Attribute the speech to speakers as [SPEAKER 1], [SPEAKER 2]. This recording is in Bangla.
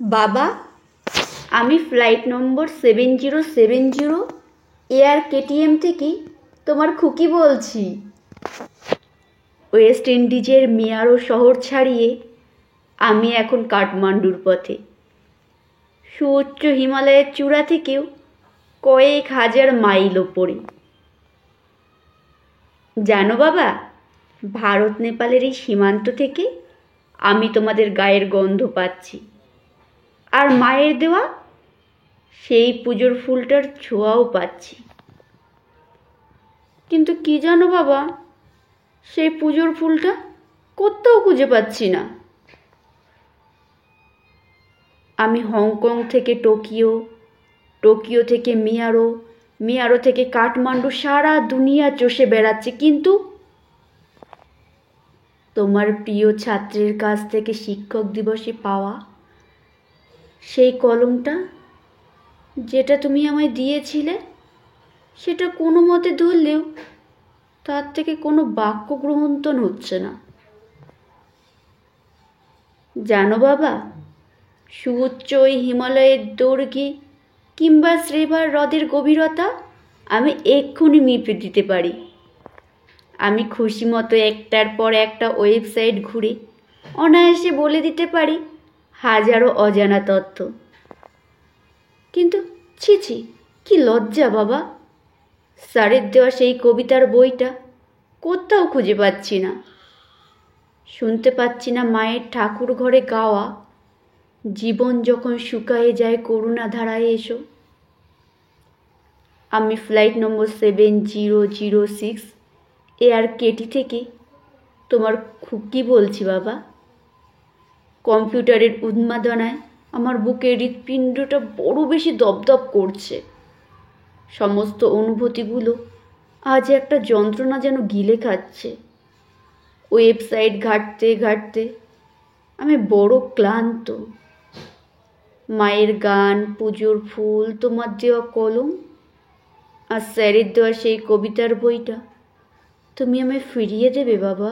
[SPEAKER 1] বাবা, আমি ফ্লাইট নম্বর 7070 এয়ার কেটিএম থেকে তোমার খুকি বলছি। ওয়েস্ট ইন্ডিজের মিয়ারো শহর ছাড়িয়ে আমি এখন কাঠমান্ডুর পথে। সুউচ্চ হিমালয়ের চূড়া থেকেও কয়েক হাজার মাইল ওপরে। জানো বাবা, ভারত নেপালের এই সীমান্ত থেকে আমি তোমাদের গায়ের গন্ধ পাচ্ছি, আর মায়ের দেওয়া সেই পুজোর ফুলটার ছোঁয়াও পাচ্ছি। কিন্তু কি জানো বাবা, সেই পুজোর ফুলটা কোথাও খুঁজে পাচ্ছি না। আমি হংকং থেকে টোকিও, টোকিও থেকে মিয়ারো, মিয়ারো থেকে কাঠমান্ডু, সারা দুনিয়া চষে বেড়াচ্ছি, কিন্তু তোমার প্রিয় ছাত্রের কাছ থেকে শিক্ষক দিবসে পাওয়া সেই কলমটা, যেটা তুমি আমায় দিয়েছিলে, সেটা কোনো মতে ধরলেও তার থেকে কোনো বাক্য গ্রহণতন হচ্ছে না। জানো বাবা, সুউচ্চ ওই হিমালয়ের দৈর্ঘ্যে কিংবা শ্রেবার হ্রদের গভীরতা আমি এক্ষুনি মেপে দিতে পারি। আমি খুশি মতো একটার পর একটা ওয়েবসাইট ঘুরে অনায়াসে বলে দিতে পারি হাজারো অজানা তথ্য। কিন্তু ছি ছি, কি লজ্জা বাবা, স্যারের দেওয়া সেই কবিতার বইটা কোথাও খুঁজে পাচ্ছি না। শুনতে পাচ্ছি না মায়ের ঠাকুর ঘরে গাওয়া জীবন যখন শুকায়ে যায় করুণা ধারায় এসো। আমি ফ্লাইট নম্বর 7006 এয়ার কেটি থেকে তোমার খুকি বলছি বাবা। কম্পিউটারের উন্মাদনায় আমার বুকের হৃৎপিণ্ডটা বড় বেশি দপদপ করছে। সমস্ত অনুভূতিগুলো আজ একটা যন্ত্রণা যেন গিলে খাচ্ছে। ওয়েবসাইট ঘাঁটতে ঘাঁটতে আমি বড় ক্লান্ত। মায়ের গান, পুজোর ফুল, তোমার দেওয়া কলম আর স্যারের দেওয়া সেই কবিতার বইটা তুমি আমায় ফিরিয়ে দেবে বাবা?